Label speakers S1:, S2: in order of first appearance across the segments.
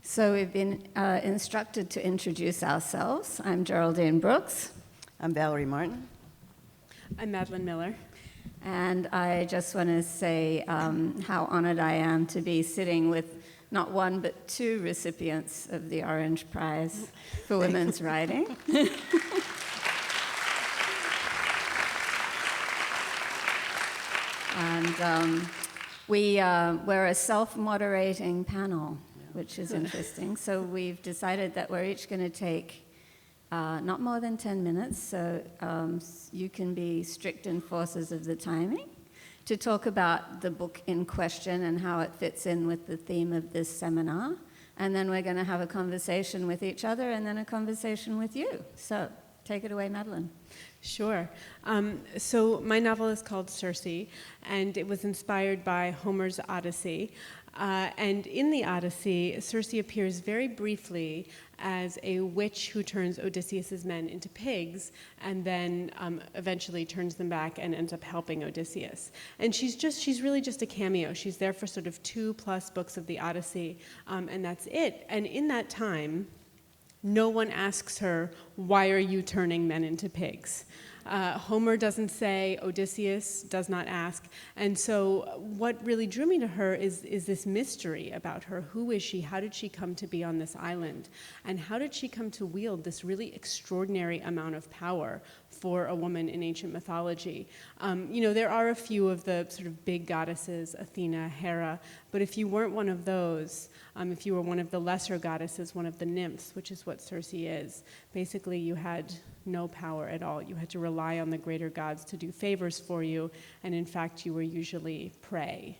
S1: So we've been instructed to introduce ourselves. I'm Geraldine Brooks.
S2: I'm Valerie Martin.
S3: I'm Madeline Miller.
S1: And I just want to say how honored I am to be sitting with not one but two recipients of the Orange Prize for Women's Writing. And we're a self-moderating panel, which is interesting. So we've decided that we're each going to take not more than 10 minutes, so you can be strict enforcers of the timing, to talk about the book in question and how it fits in with the theme of this seminar. And then we're going to have a conversation with each other and then a conversation with you. So take it away, Madeline.
S3: Sure. So my novel is called Circe, and it was inspired by Homer's Odyssey. And in the Odyssey, Circe appears very briefly as a witch who turns Odysseus's men into pigs and then eventually turns them back and ends up helping Odysseus. And she's really just a cameo. She's there for sort of 2+ books of the Odyssey, and that's it. And in that time, no one asks her, "Why are you turning men into pigs?" Homer doesn't say, Odysseus does not ask. And so what really drew me to her is this mystery about her. Who is she? How did she come to be on this island? And how did she come to wield this really extraordinary amount of power for a woman in ancient mythology? There are a few of the sort of big goddesses, Athena, Hera, but if you weren't one of those, if you were one of the lesser goddesses, one of the nymphs, which is what Circe is, basically you had no power at all. You had to rely on the greater gods to do favors for you, and in fact you were usually prey,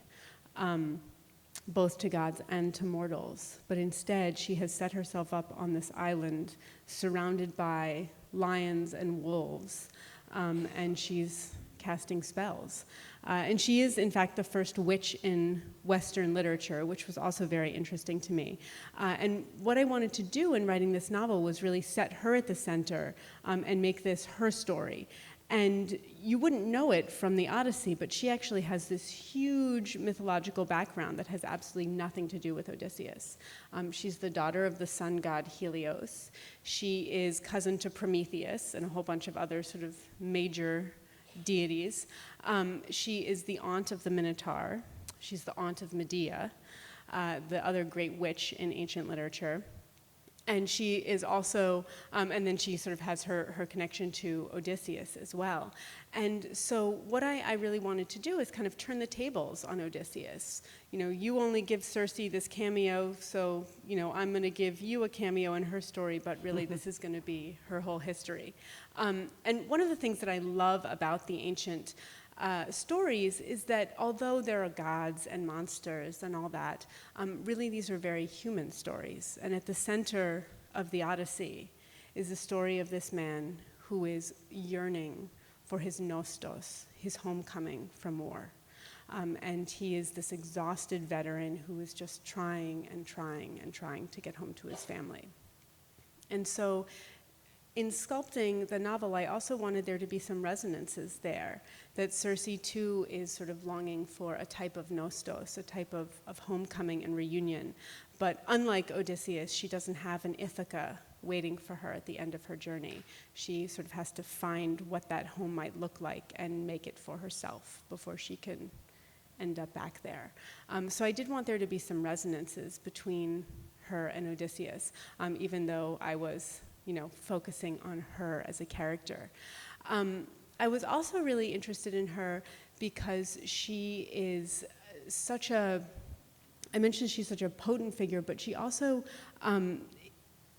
S3: both to gods and to mortals. But instead she has set herself up on this island surrounded by lions and wolves, and she's casting spells. And she is, in fact, the first witch in Western literature, which was also very interesting to me. And what I wanted to do in writing this novel was really set her at the center and make this her story. And you wouldn't know it from the Odyssey, but she actually has this huge mythological background that has absolutely nothing to do with Odysseus. She's the daughter of the sun god Helios. She is cousin to Prometheus and a whole bunch of other sort of major deities. She is the aunt of the Minotaur. She's the aunt of Medea, the other great witch in ancient literature. And she is also, and then she sort of has her connection to Odysseus as well. And so what I really wanted to do is kind of turn the tables on Odysseus. You only give Circe this cameo, so, I'm going to give you a cameo in her story, but really this is going to be her whole history. And one of the things that I love about the ancient stories is that although there are gods and monsters and all that, really these are very human stories. And at the center of the Odyssey is the story of this man who is yearning for his nostos, his homecoming from war. And he is this exhausted veteran who is just trying and trying and trying to get home to his family. And so in sculpting the novel, I also wanted there to be some resonances there, that Circe too is sort of longing for a type of nostos, a type of homecoming and reunion. But unlike Odysseus, she doesn't have an Ithaca waiting for her at the end of her journey. She sort of has to find what that home might look like and make it for herself before she can end up back there. So I did want there to be some resonances between her and Odysseus, even though I was focusing on her as a character. I was also really interested in her because she is I mentioned she's such a potent figure, but she also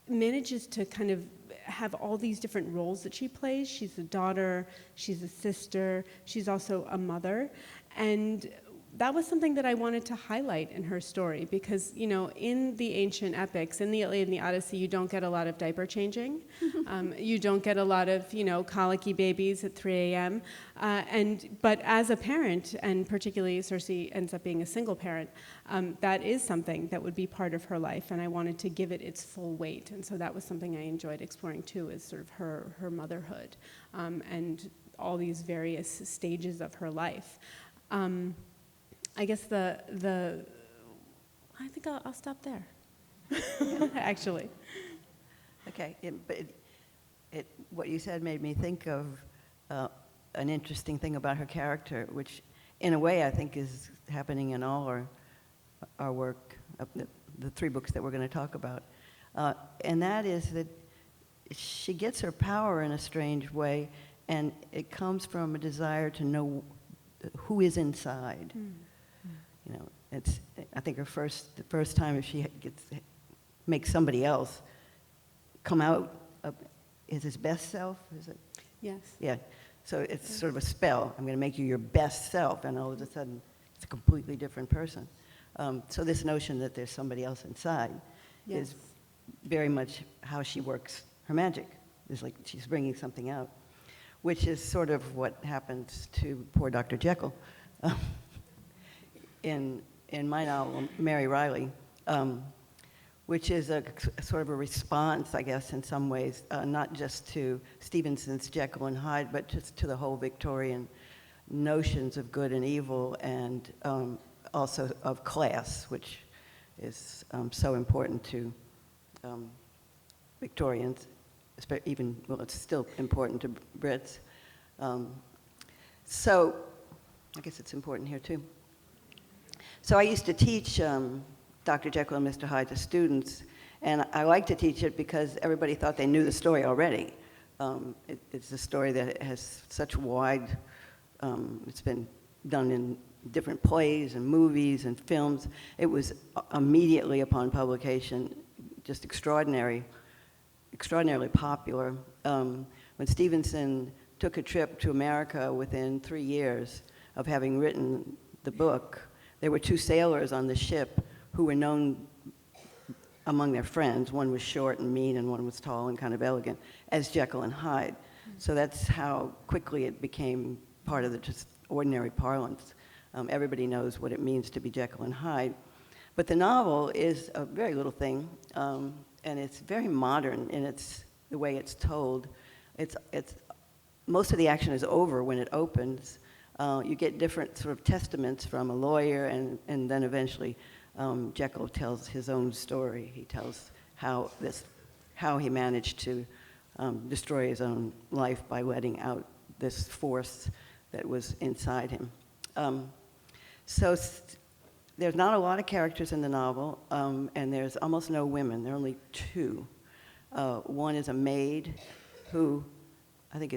S3: manages to kind of have all these different roles that she plays. She's a daughter, she's a sister, she's also a mother. And that was something that I wanted to highlight in her story because, in the ancient epics, in the Iliad and the Odyssey, you don't get a lot of diaper changing. You don't get a lot of, colicky babies at 3 a.m. But as a parent, and particularly Circe ends up being a single parent, that is something that would be part of her life, and I wanted to give it its full weight. And so that was something I enjoyed exploring too, is sort of her motherhood and all these various stages of her life. I guess I think I'll stop there. actually.
S2: Okay, what you said made me think of an interesting thing about her character, which in a way I think is happening in all our work, the 3 books that we're going to talk about. And that is that she gets her power in a strange way, and it comes from a desire to know who is inside. You know, I think the first time if she makes somebody else come out is his best self, is it?
S3: Yes.
S2: Yeah. So it's sort of a spell. I'm going to make you your best self, and all of a sudden, it's a completely different person. So this notion that there's somebody else inside is very much how she works her magic. It's like she's bringing something out, which is sort of what happens to poor Dr. Jekyll. In my novel, Mary Riley, which is a sort of a response, I guess, in some ways, not just to Stevenson's Jekyll and Hyde, but just to the whole Victorian notions of good and evil, and also of class, which is so important to Victorians, even, well, it's still important to Brits. So I guess it's important here too. So I used to teach Dr. Jekyll and Mr. Hyde to students, and I like to teach it because everybody thought they knew the story already. It's a story that has such wide, it's been done in different plays and movies and films. It was immediately upon publication just extraordinarily popular. When Stevenson took a trip to America within 3 years of having written the book, there were 2 sailors on the ship who were known among their friends. One was short and mean, and one was tall and kind of elegant, as Jekyll and Hyde. So that's how quickly it became part of the just ordinary parlance. Everybody knows what it means to be Jekyll and Hyde. But the novel is a very little thing, and it's very modern in the way it's told. Most of the action is over when it opens. You get different sort of testaments from a lawyer, and then eventually Jekyll tells his own story. He tells how he managed to destroy his own life by letting out this force that was inside him. So there's not a lot of characters in the novel, and there's almost no women. There are only 2. One is a maid who I think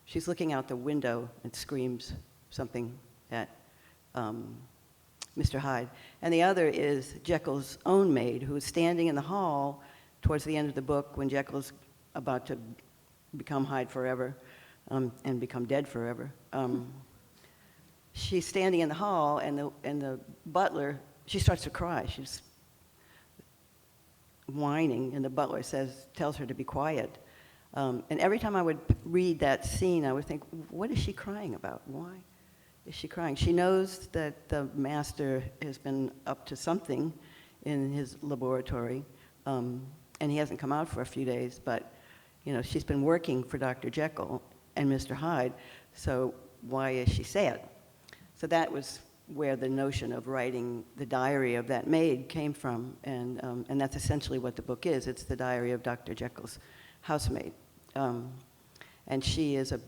S2: she's looking out the window and screams something at Mr. Hyde. And the other is Jekyll's own maid, who is standing in the hall towards the end of the book when Jekyll's about to become Hyde forever and become dead forever. She's standing in the hall, and the butler, she starts to cry. She's whining, and the butler tells her to be quiet. And every time I would read that scene, I would think, what is she crying about? Why is she crying? She knows that the master has been up to something in his laboratory, and he hasn't come out for a few days, but she's been working for Dr. Jekyll and Mr. Hyde, so why is she sad? So that was where the notion of writing the diary of that maid came from, and that's essentially what the book is. It's the diary of Dr. Jekyll's housemaid. And she is a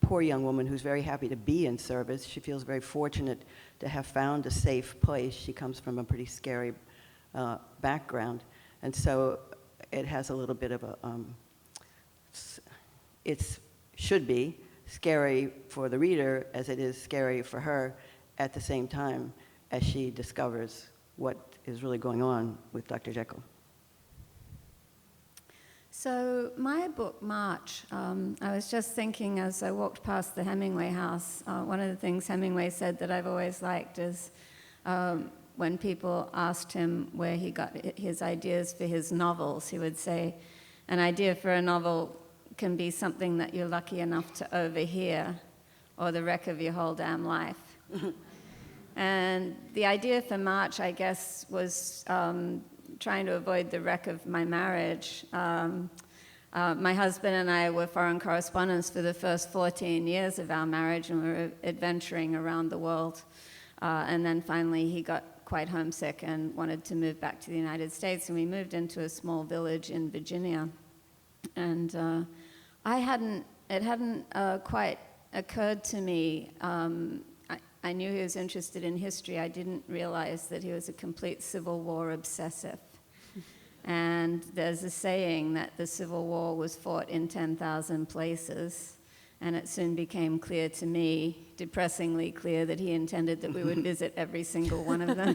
S2: poor young woman who's very happy to be in service. She feels very fortunate to have found a safe place. She comes from a pretty scary background. And so it has a little bit of it should be scary for the reader as it is scary for her at the same time as she discovers what is really going on with Dr. Jekyll.
S1: So my book, March, I was just thinking as I walked past the Hemingway house, one of the things Hemingway said that I've always liked is when people asked him where he got his ideas for his novels, he would say, an idea for a novel can be something that you're lucky enough to overhear, or the wreck of your whole damn life. And the idea for March, I guess, was trying to avoid the wreck of my marriage. My husband and I were foreign correspondents for the first 14 years of our marriage, and we were adventuring around the world And then finally he got quite homesick and wanted to move back to the United States, and we moved into a small village in Virginia. And it hadn't quite occurred to me. I knew he was interested in history. I didn't realize that he was a complete Civil War obsessive. And there's a saying that the Civil War was fought in 10,000 places, and it soon became clear to me, depressingly clear, that he intended that we would visit every single one of them.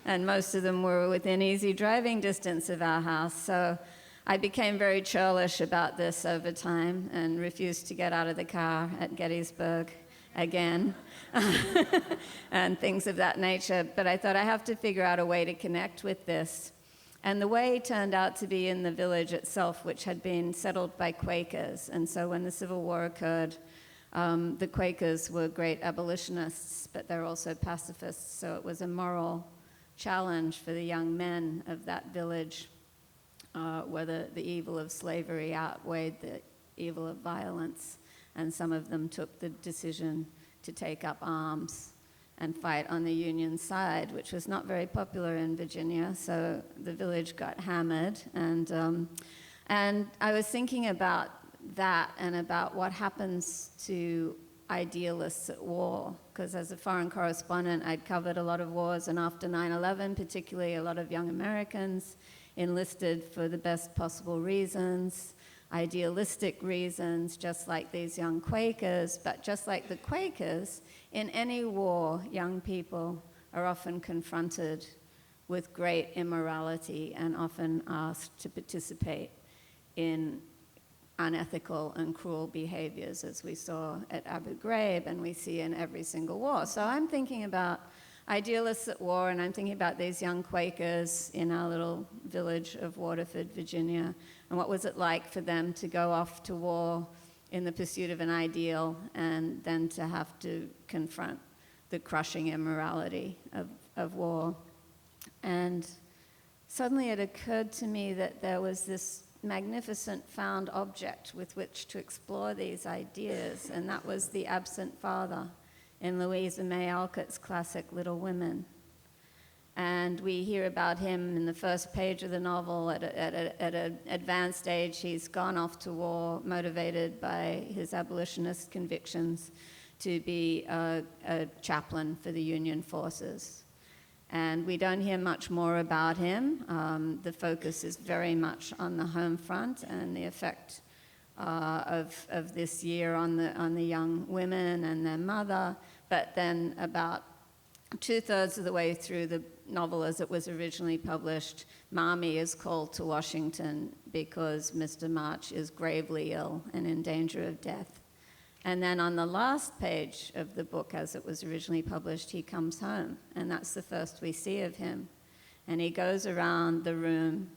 S1: And most of them were within easy driving distance of our house. So I became very churlish about this over time and refused to get out of the car at Gettysburg again and things of that nature. But I thought I have to figure out a way to connect with this. And the way turned out to be in the village itself, which had been settled by Quakers. And so when the Civil War occurred, the Quakers were great abolitionists, but they're also pacifists. So it was a moral challenge for the young men of that village, whether the evil of slavery outweighed the evil of violence. And some of them took the decision to take up arms and fight on the Union side, which was not very popular in Virginia. So the village got hammered. And I was thinking about that and about what happens to idealists at war, because as a foreign correspondent, I'd covered a lot of wars, and after 9/11, particularly a lot of young Americans enlisted for the best possible reasons, idealistic reasons, just like these young Quakers. But just like the Quakers, in any war, young people are often confronted with great immorality and often asked to participate in unethical and cruel behaviors, as we saw at Abu Ghraib and we see in every single war. So I'm thinking about idealists at war, and I'm thinking about these young Quakers in our little village of Waterford, Virginia, and what was it like for them to go off to war in the pursuit of an ideal and then to have to confront the crushing immorality of war. And suddenly it occurred to me that there was this magnificent found object with which to explore these ideas, and that was the absent father in Louisa May Alcott's classic Little Women. And we hear about him in the first page of the novel. At an advanced age, he's gone off to war, motivated by his abolitionist convictions, to be a chaplain for the Union forces. And we don't hear much more about him. The focus is very much on the home front and the effect of this year on the young women and their mother. But then about 2/3 of the way through the novel as it was originally published, Mommy is called to Washington because Mr. March is gravely ill and in danger of death. And then on the last page of the book as it was originally published, he comes home, and that's the first we see of him. And he goes around the room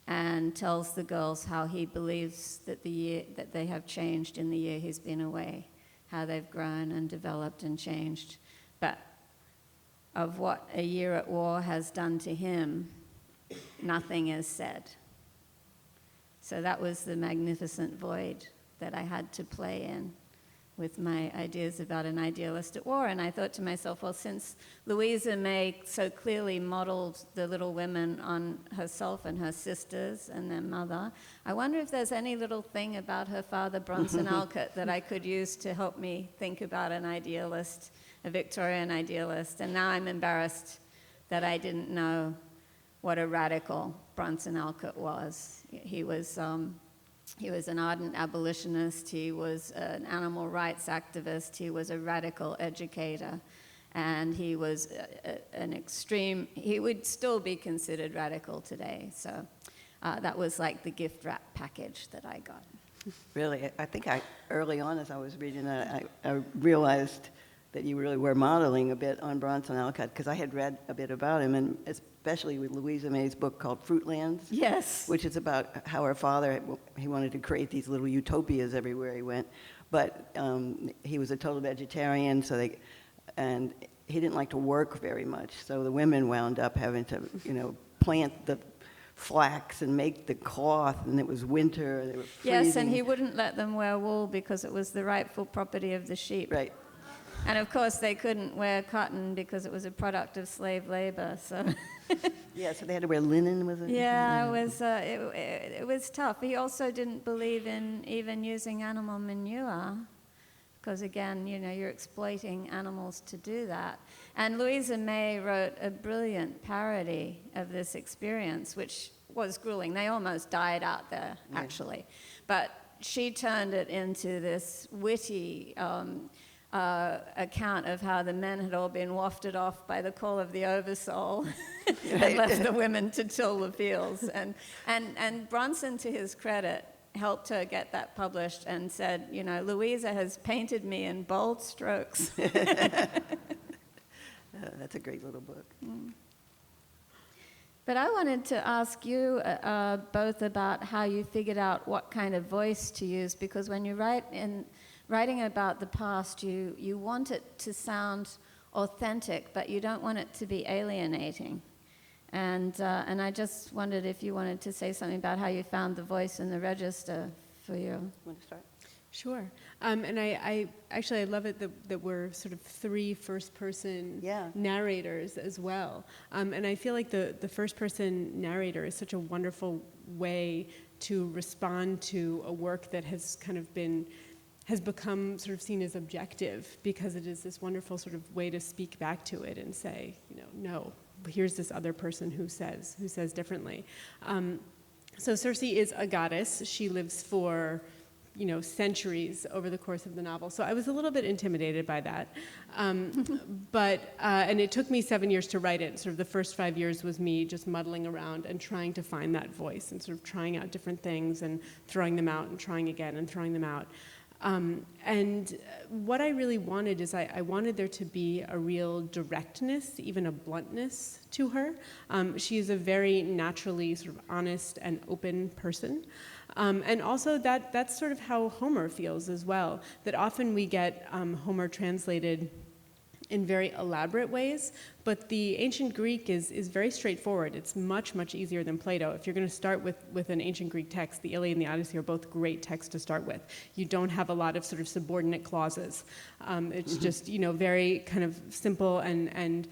S1: and tells the girls how he believes that that they have changed in the year he's been away, how they've grown and developed and changed. But of what a year at war has done to him, nothing is said. So that was the magnificent void that I had to play in with my ideas about an idealist at war. And I thought to myself, well, since Louisa May so clearly modeled the Little Women on herself and her sisters and their mother, I wonder if there's any little thing about her father, Bronson Alcott, that I could use to help me think about an idealist, a Victorian idealist. And now I'm embarrassed that I didn't know what a radical Bronson Alcott was. He was an ardent abolitionist, he was an animal rights activist, he was a radical educator, and he was an extreme, he would still be considered radical today. So that was like the gift wrap package that I got.
S2: Really, I think early on as I was reading that, I realized that you really were modeling a bit on Bronson Alcott, because I had read a bit about him, and especially with Louisa May's book called Fruitlands.
S1: Yes.
S2: Which is about how her father, he wanted to create these little utopias everywhere he went, but he was a total vegetarian, and he didn't like to work very much, so the women wound up having to, plant the flax and make the cloth, and it was winter, they were freezing.
S1: Yes, and he wouldn't let them wear wool because it was the rightful property of the sheep.
S2: Right.
S1: And of course, they couldn't wear cotton because it was a product of slave labor. So,
S2: Yeah, so they had to wear linen, was it?
S1: yeah, it was tough. He also didn't believe in even using animal manure, because again, you're exploiting animals to do that. And Louisa May wrote a brilliant parody of this experience, which was grueling. They almost died out there, actually. But she turned it into this witty account of how the men had all been wafted off by the call of the oversoul and left the women to till the fields. And Bronson, to his credit, helped her get that published and said, Louisa has painted me in bold strokes.
S2: That's a great little book.
S1: But I wanted to ask you both about how you figured out what kind of voice to use, because when you writing about the past, you want it to sound authentic, but you don't want it to be alienating. And I just wondered if you wanted to say something about how you found the voice in the register for you.
S2: Want to start?
S3: Sure. And I actually love it that we're sort of 3 first-person narrators as well. And I feel like the first-person narrator is such a wonderful way to respond to a work that has become sort of seen as objective, because it is this wonderful sort of way to speak back to it and say, no, here's this other person who says differently. So Circe is a goddess. She lives for centuries over the course of the novel. So I was a little bit intimidated by that. And it took me 7 years to write it. Sort of the first 5 years was me just muddling around and trying to find that voice and sort of trying out different things and throwing them out and trying again and throwing them out. And what I really wanted is I wanted there to be a real directness, even a bluntness to her. She is a very naturally sort of honest and open person. And also that's sort of how Homer feels as well, that often we get Homer translated in very elaborate ways, but the ancient Greek is very straightforward. It's much, much easier than Plato. If you're going to start with an ancient Greek text, the Iliad and the Odyssey are both great texts to start with. You don't have a lot of sort of subordinate clauses. It's just, very kind of simple and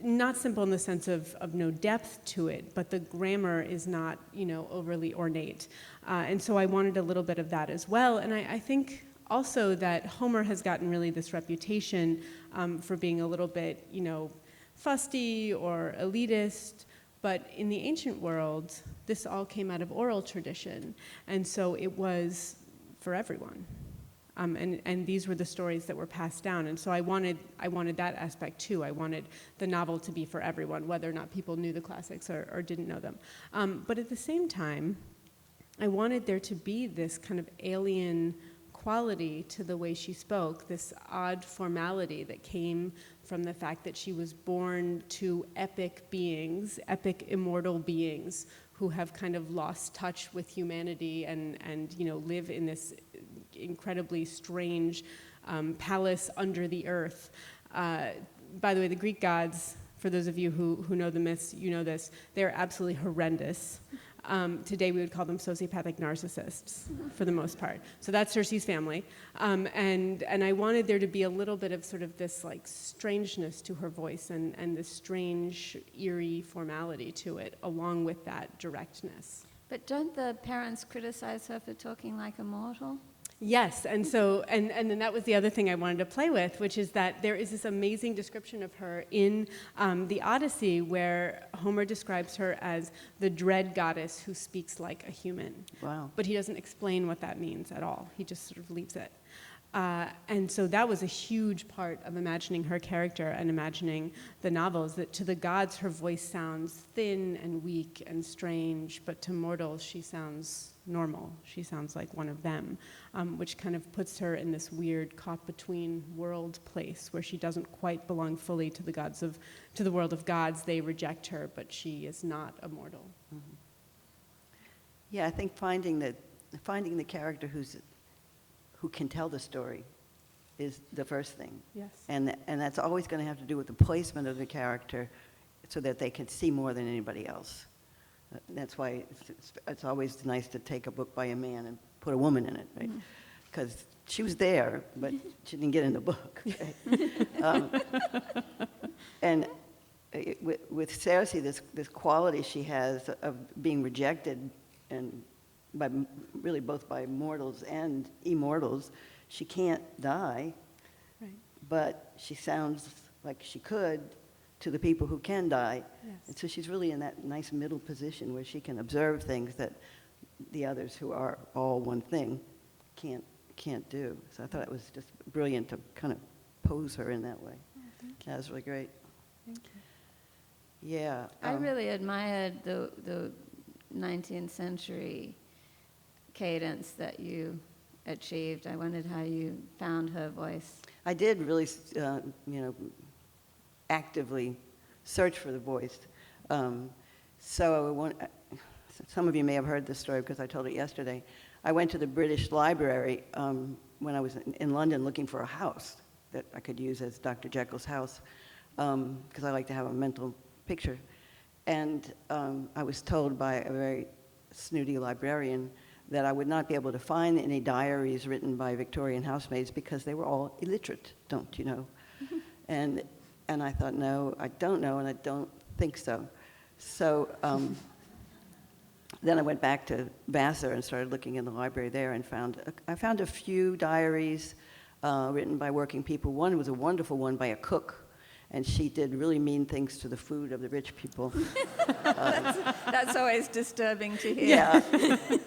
S3: not simple in the sense of no depth to it, but the grammar is not, overly ornate. And so I wanted a little bit of that as well. And I think also that Homer has gotten really this reputation for being a little bit, fusty or elitist, but in the ancient world, this all came out of oral tradition, and so it was for everyone. And these were the stories that were passed down, and so I wanted that aspect too. I wanted the novel to be for everyone, whether or not people knew the classics or didn't know them. But at the same time, I wanted there to be this kind of alien quality to the way she spoke, this odd formality that came from the fact that she was born to epic beings, epic immortal beings who have kind of lost touch with humanity and live in this incredibly strange palace under the earth. By the way, the Greek gods, for those of you who know the myths, you know this, they're absolutely horrendous. Today we would call them sociopathic narcissists for the most part. So that's Circe's family. And I wanted there to be a little bit of sort of this like strangeness to her voice and this strange, eerie formality to it, along with that directness.
S1: But don't the parents criticize her for talking like a mortal?
S3: Yes, and so, and then that was the other thing I wanted to play with, which is that there is this amazing description of her in the Odyssey where Homer describes her as the dread goddess who speaks like a human.
S2: Wow.
S3: But he doesn't explain what that means at all. He just sort of leaves it. And so that was a huge part of imagining her character and imagining the novels, that to the gods her voice sounds thin and weak and strange, but to mortals she sounds normal. She sounds like one of them, which kind of puts her in this weird caught-between world place where she doesn't quite belong fully to the world of gods. They reject her, but she is not a mortal.
S2: Mm-hmm. Yeah, I think finding the character who can tell the story is the first thing.
S3: Yes.
S2: And that's always going to have to do with the placement of the character so that they can see more than anybody else. That's why it's always nice to take a book by a man and put a woman in it, right? Because she was there, but she didn't get in the book. Okay? And with Cersei, this quality she has of being rejected, and really both by mortals and immortals, she can't die,
S3: Right.
S2: but she sounds like she could to the people who can die.
S3: Yes.
S2: And so she's really in that nice middle position where she can observe things that the others who are all one thing can't do. So I thought it was just brilliant to kind of pose her in that way.
S3: Oh, thank you.
S2: That was really great.
S3: Thank you.
S2: Yeah.
S1: I really admired the 19th century cadence that you achieved. I wondered how you found her voice.
S2: I did really, actively search for the voice. Some of you may have heard this story because I told it yesterday. I went to the British Library when I was in London looking for a house that I could use as Dr. Jekyll's house because I like to have a mental picture. And I was told by a very snooty librarian that I would not be able to find any diaries written by Victorian housemaids because they were all illiterate, don't you know? And I thought, no, I don't know, and I don't think so. So then I went back to Vassar and started looking in the library there and I found a few diaries written by working people. One was a wonderful one by a cook, and she did really mean things to the food of the rich people.
S1: That's always disturbing to hear.
S2: Yeah,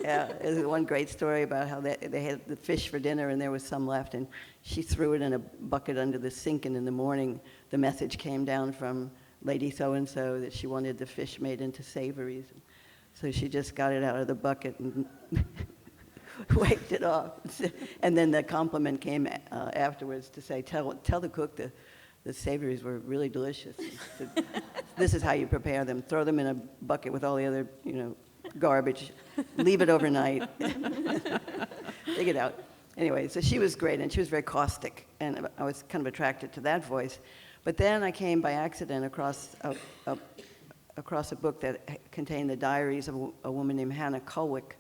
S2: yeah. There's one great story about how they had the fish for dinner and there was some left, and she threw it in a bucket under the sink, and in the morning the message came down from Lady so-and-so that she wanted the fish made into savories. So she just got it out of the bucket and wiped it off. And then the compliment came afterwards to say, tell the cook the savories were really delicious. So this is how you prepare them. Throw them in a bucket with all the other, garbage. Leave it overnight. Dig it out. Anyway, so she was great, and she was very caustic, and I was kind of attracted to that voice. But then I came by accident across a book that contained the diaries of a woman named Hannah Culwick,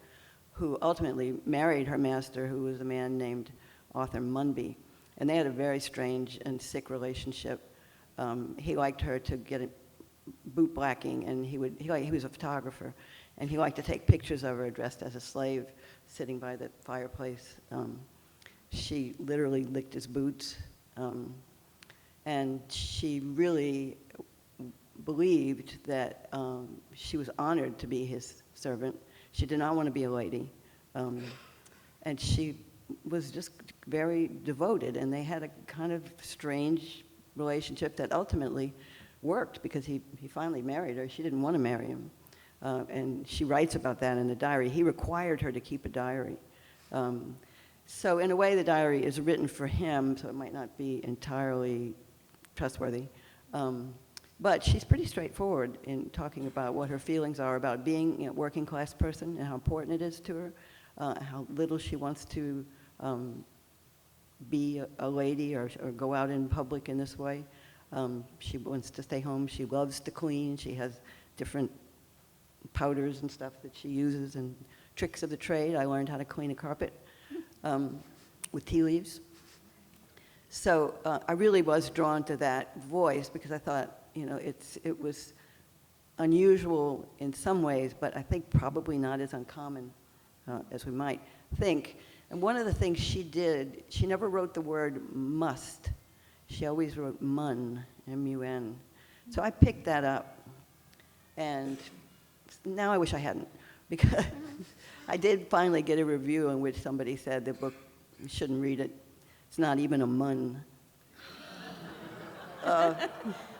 S2: who ultimately married her master, who was a man named Arthur Munby. And they had a very strange and sick relationship. He liked her to get boot blacking, and he was a photographer, and he liked to take pictures of her dressed as a slave sitting by the fireplace. She literally licked his boots, and she really believed that she was honored to be his servant. She did not want to be a lady, and she was just very devoted, and they had a kind of strange relationship that ultimately worked because he finally married her. She didn't want to marry him, and she writes about that in the diary. He required her to keep a diary. So in a way, the diary is written for him, so it might not be entirely trustworthy. But she's pretty straightforward in talking about what her feelings are about being a working class person and how important it is to her, how little she wants to be a lady or go out in public in this way. She wants to stay home. She loves to clean. She has different powders and stuff that she uses and tricks of the trade. I learned how to clean a carpet with tea leaves. So I really was drawn to that voice because I thought, it was unusual in some ways, but I think probably not as uncommon as we might think. And one of the things she did, she never wrote the word must. She always wrote mun, M-U-N. So I picked that up, and now I wish I hadn't, because I did finally get a review in which somebody said the book, you shouldn't read it. It's not even a mun.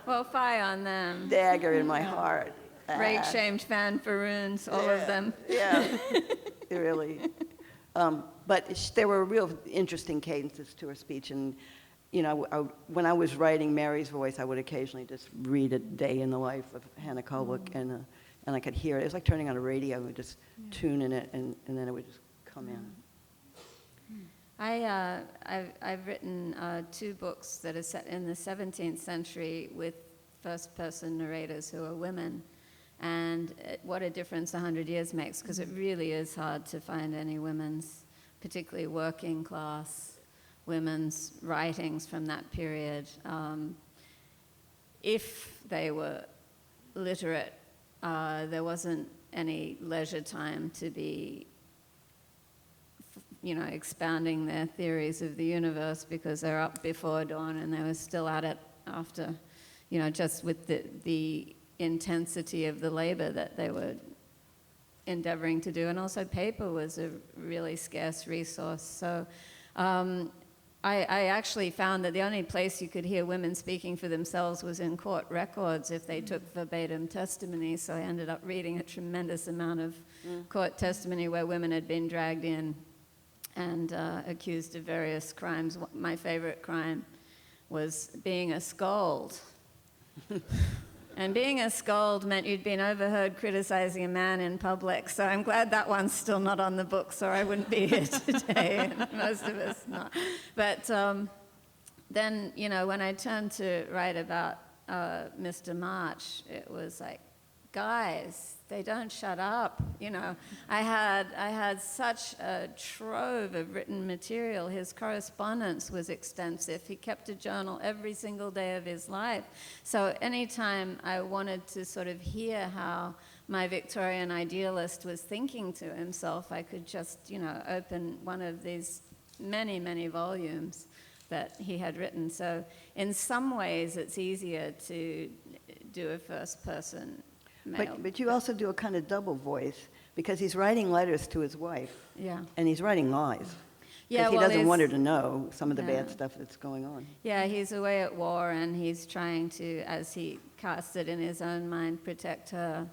S1: Well, fie on them.
S2: Dagger in my heart.
S1: Rape-shamed fanfaroons, all of them.
S2: Yeah, really. But there were real interesting cadences to her speech, and when I was writing Mary's voice, I would occasionally just read a day in the life of Hannah Culwick, and I could hear it. It was like turning on a radio. I would just tune in it, and then it would just come in.
S1: I've written 2 books that are set in the 17th century with first-person narrators who are women, and what a difference 100 years makes, because it really is hard to find any women's, particularly working class women's writings from that period. If they were literate, there wasn't any leisure time to be, expounding their theories of the universe, because they're up before dawn and they were still at it after, just with the intensity of the labor that they were endeavoring to do. And also paper was a really scarce resource. So I actually found that the only place you could hear women speaking for themselves was in court records if they took verbatim testimony. So I ended up reading a tremendous amount of court testimony where women had been dragged in and accused of various crimes. My favorite crime was being a scold. And being a scold meant you'd been overheard criticizing a man in public. So I'm glad that one's still not on the books, or I wouldn't be here today, and most of us not. But then, when I turned to write about Mr. March, it was like, guys, they don't shut up. I had such a trove of written material. His correspondence was extensive. He kept a journal every single day of his life. So anytime I wanted to sort of hear how my Victorian idealist was thinking to himself, I could just, open one of these many, many volumes that he had written. So in some ways, it's easier to do a first-person male.
S2: But you also do a kind of double voice, because he's writing letters to his wife.
S1: Yeah.
S2: And he's writing lies.
S1: Yeah,
S2: Because he
S1: well,
S2: doesn't want her to know some of the
S1: Yeah.
S2: bad stuff that's going on.
S1: Yeah, he's away at war, and he's trying to, as he casts it in his own mind, protect her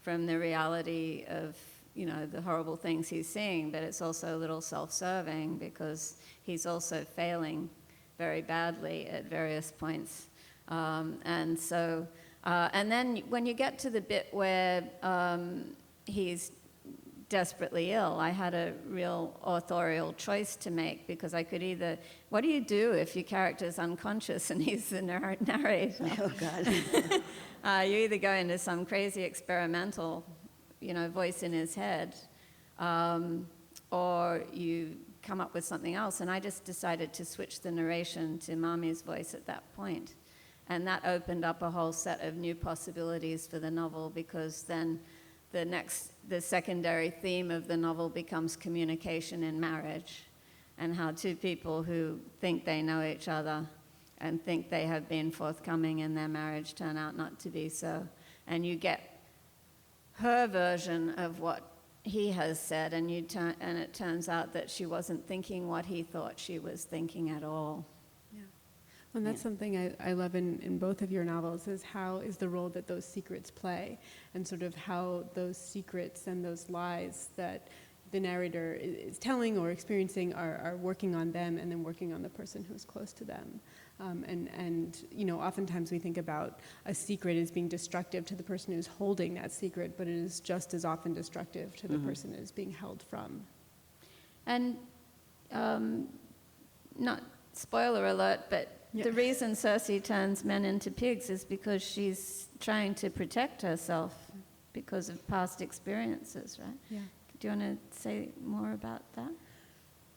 S1: from the reality of, the horrible things he's seeing. But it's also a little self-serving, because he's also failing very badly at various points. And so, and then when you get to the bit where he's desperately ill, I had a real authorial choice to make, because I could either, what do you do if your character's unconscious and he's the narrator?
S2: Oh, God.
S1: You either go into some crazy experimental, voice in his head, or you come up with something else. And I just decided to switch the narration to Mommy's voice at that point. And that opened up a whole set of new possibilities for the novel, because then the secondary theme of the novel becomes communication in marriage, and how two people who think they know each other and think they have been forthcoming in their marriage turn out not to be so. And you get her version of what he has said, and it turns out that she wasn't thinking what he thought she was thinking at all.
S3: And that's something I love in both of your novels, is the role that those secrets play, and sort of how those secrets and those lies that the narrator is telling or experiencing are working on them, and then working on the person who's close to them. And oftentimes we think about a secret as being destructive to the person who's holding that secret, but it is just as often destructive to the person it's being held from.
S1: And not spoiler alert, but the reason Cersei turns men into pigs is because she's trying to protect herself because of past experiences, right?
S3: Yeah.
S1: Do you want to say more about that?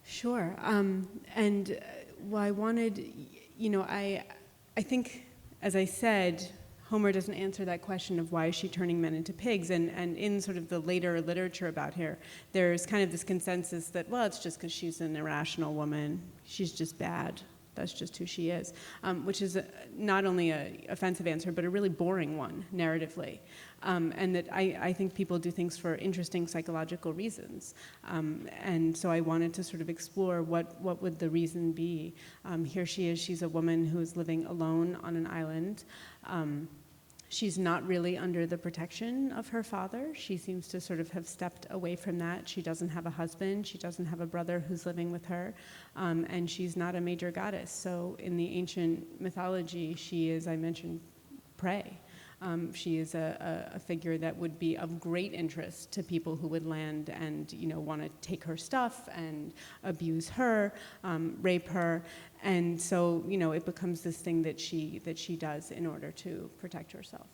S3: Sure. Well, I wanted, I think, as I said, Homer doesn't answer that question of why is she turning men into pigs, and in sort of the later literature about her, there's kind of this consensus that, well, it's just because she's an irrational woman, she's just bad. That's just who she is, which is not only an offensive answer, but a really boring one narratively. And that I think people do things for interesting psychological reasons. And so I wanted to sort of explore what would the reason be. Here she is, she's a woman who is living alone on an island. She's not really under the protection of her father. She seems to sort of have stepped away from that. She doesn't have a husband. She doesn't have a brother who's living with her. And she's not a major goddess. So in the ancient mythology, she is, I mentioned, prey. She is a figure that would be of great interest to people who would land and want to take her stuff and abuse her, rape her. And so, it becomes this thing that she does in order to protect herself.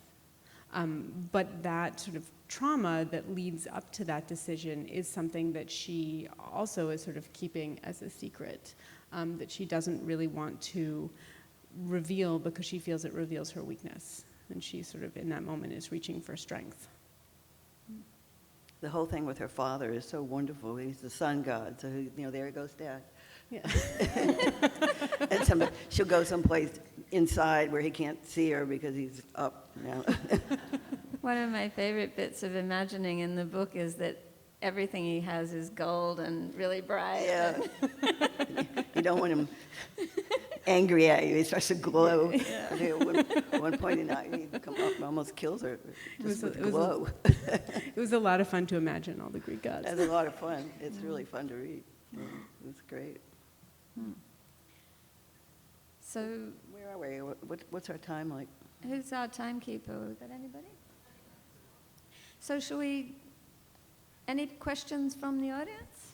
S3: But that sort of trauma that leads up to that decision is something that she also is sort of keeping as a secret. that she doesn't really want to reveal because she feels it reveals her weakness. And she sort of, in that moment, is reaching for strength.
S2: The whole thing with her father is so wonderful. He's the sun god, so there goes Dad.
S3: Yeah.
S2: And she'll go someplace inside where he can't see her because he's up.
S1: One of my favorite bits of imagining in the book is that everything he has is gold and really bright.
S2: Yeah. You don't want him angry at you. He starts to glow.
S1: Yeah.
S2: At one point in the night, he come up and almost kills her just with glow.
S3: It was a lot of fun to imagine all the Greek gods.
S2: It's a lot of fun. It's really fun to read. It's great.
S1: So,
S2: Where are we? What's our time like?
S1: who's our timekeeper? We got anybody? So, shall we? Any questions from the audience?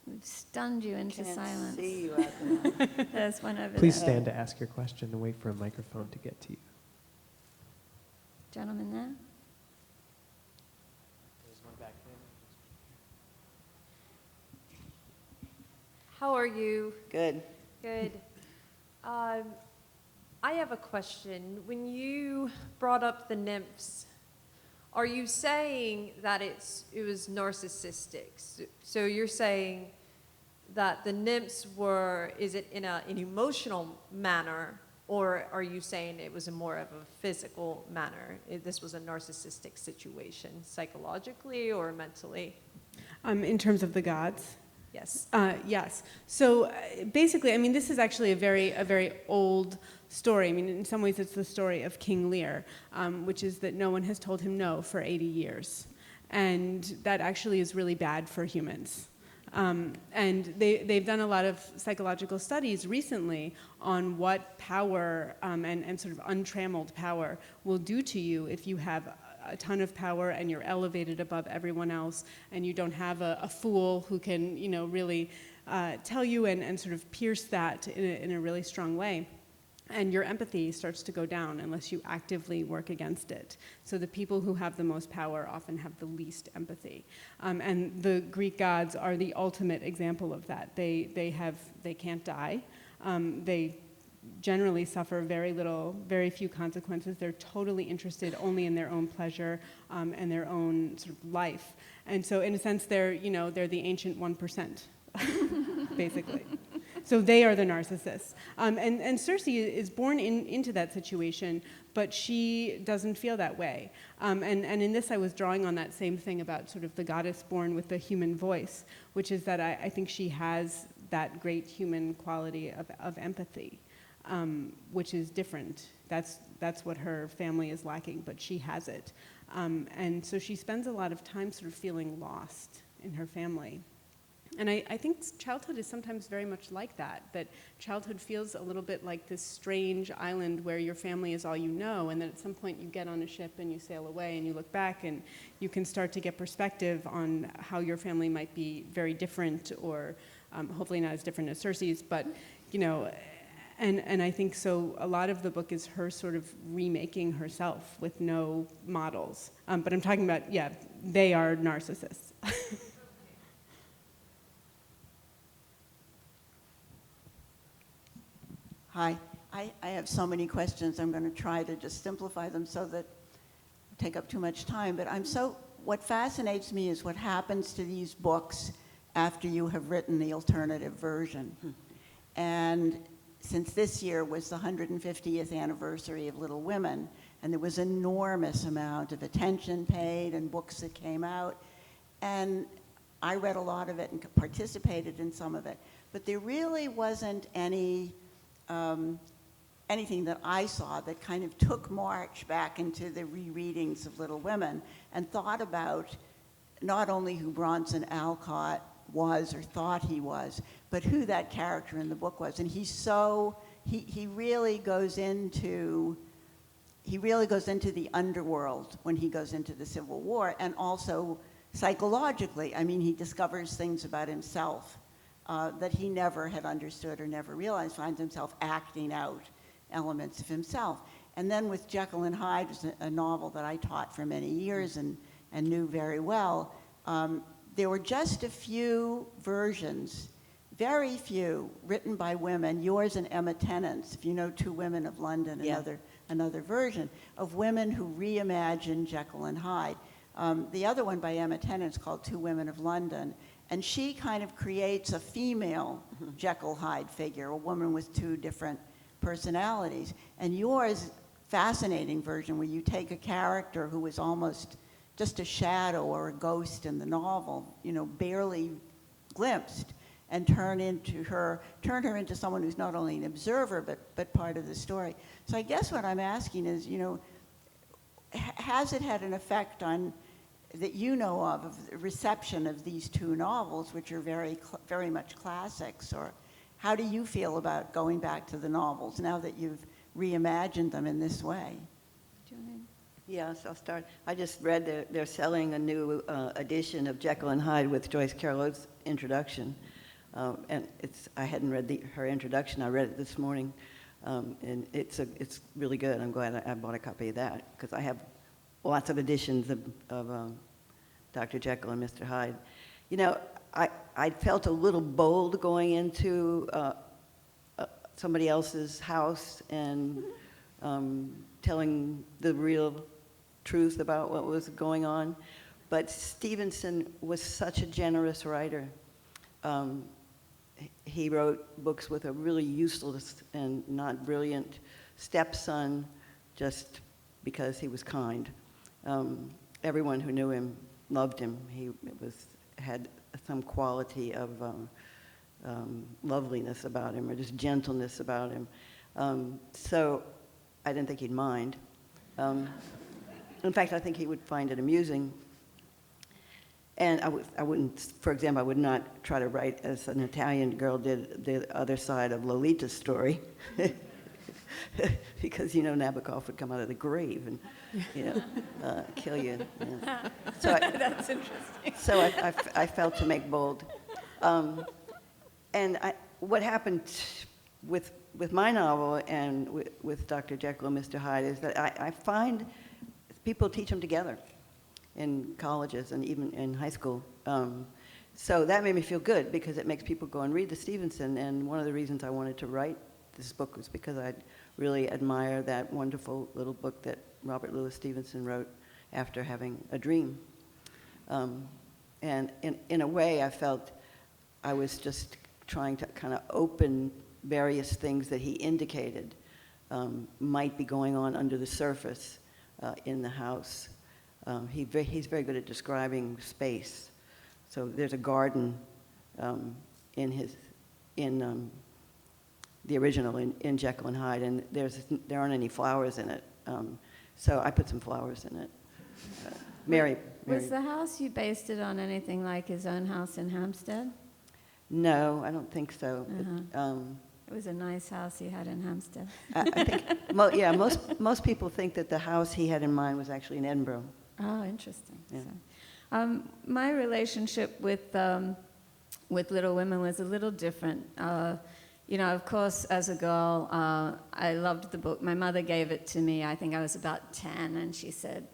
S1: We've stunned you into silence.
S2: See you out there.
S1: There's one over
S4: Please
S1: there.
S4: stand to ask your question and wait for a microphone to get to you.
S1: Gentleman there.
S5: How are you?
S2: Good.
S5: Good. I have a question. When you brought up the nymphs, are you saying that it was narcissistic? So you're saying that the nymphs were, is it in an emotional manner, or are you saying it was more of a physical manner? This was a narcissistic situation, psychologically or mentally?
S3: In terms of the gods?
S5: Yes.
S3: Yes. So basically, I mean, this is actually a very old story. I mean, in some ways, it's the story of King Lear, which is that no one has told him no for 80 years. And that actually is really bad for humans. And they've done a lot of psychological studies recently on what power and sort of untrammeled power will do to you if you have a ton of power and you're elevated above everyone else and you don't have a fool who can, really tell you and sort of pierce that in a really strong way. And your empathy starts to go down unless you actively work against it. So the people who have the most power often have the least empathy. And the Greek gods are the ultimate example of that. They can't die. They generally suffer very few consequences. They're totally interested only in their own pleasure and their own sort of life. And so in a sense, they're the ancient 1%, basically. So they are the narcissists. And Circe is born into that situation, but she doesn't feel that way. And in this, I was drawing on that same thing about sort of the goddess born with the human voice, which is that I think she has that great human quality of empathy, which is different. That's what her family is lacking, but she has it. And so she spends a lot of time sort of feeling lost in her family. And I think childhood is sometimes very much like that childhood feels a little bit like this strange island where your family is all you know, and then at some point you get on a ship and you sail away and you look back and you can start to get perspective on how your family might be very different or hopefully not as different as Circe's, but, and I think so a lot of the book is her sort of remaking herself with no models. But I'm talking about, they are narcissists.
S6: Hi. I have so many questions. I'm going to try to just simplify them so that I take up too much time. But what fascinates me is what happens to these books after you have written the alternative version. And since this year was the 150th anniversary of Little Women, and there was enormous amount of attention paid and books that came out, and I read a lot of it and participated in some of it, but there really wasn't anything that I saw that kind of took March back into the rereadings of Little Women and thought about not only who Bronson Alcott was or thought he was, but who that character in the book was. And he really goes into the underworld when he goes into the Civil War, and also psychologically. I mean, he discovers things about himself that he never had understood or never realized, finds himself acting out elements of himself. And then with Jekyll and Hyde, was a novel that I taught for many years and knew very well, there were just a few versions, very few, written by women, yours and Emma Tennant's, if you know Two Women of London,
S2: Yeah.
S6: another version, of women who reimagined Jekyll and Hyde. The other one by Emma Tennant is called Two Women of London, and she kind of creates a female Jekyll Hyde figure, a woman with two different personalities. And yours, fascinating version where you take a character who is almost just a shadow or a ghost in the novel, you know, barely glimpsed, and turn her into someone who's not only an observer but part of the story. So I guess what I'm asking is, you know, has it had an effect on, that you know of the reception of these two novels, which are very much classics? Or how do you feel about going back to the novels now that you've reimagined them in this way?
S1: Do you want
S2: Yes, I'll start. I just read they're selling a new edition of Jekyll and Hyde with Joyce Carol's introduction. And I hadn't read her introduction. I read it this morning. And it's really good. I'm glad I bought a copy of that because I have lots of editions of Dr. Jekyll and Mr. Hyde. You know, I felt a little bold going into somebody else's house and telling the real truth about what was going on. But Stevenson was such a generous writer. He wrote books with a really useless and not brilliant stepson just because he was kind. Everyone who knew him loved him. He had some quality of loveliness about him or just gentleness about him. So I didn't think he'd mind. In fact, I think he would find it amusing. And I wouldn't, for example, I would not try to write, as an Italian girl did, the other side of Lolita's story. Because, you know, Nabokov would come out of the grave and, you know, kill you. Yeah. So
S1: That's interesting.
S2: So I felt to make bold. And what happened with my novel and with Dr. Jekyll and Mr. Hyde is that I find people teach them together in colleges and even in high school. So that made me feel good because it makes people go and read the Stevenson. And one of the reasons I wanted to write this book was because I really admire that wonderful little book that Robert Louis Stevenson wrote after having a dream. And in a way, I felt I was just trying to kind of open various things that he indicated might be going on under the surface in the house. He's very good at describing space. So there's a garden in the original in Jekyll and Hyde, and there aren't any flowers in it. So I put some flowers in it. Mary.
S1: Was the house you based it on anything like his own house in Hampstead?
S2: No, I don't think so.
S1: Uh-huh. It was a nice house he had in Hampstead.
S2: I think, most people think that the house he had in mind was actually in Edinburgh.
S1: Oh, interesting.
S2: Yeah.
S1: So, my relationship with Little Women was a little different. You know, of course, as a girl, I loved the book. My mother gave it to me. I think I was about 10, and she said,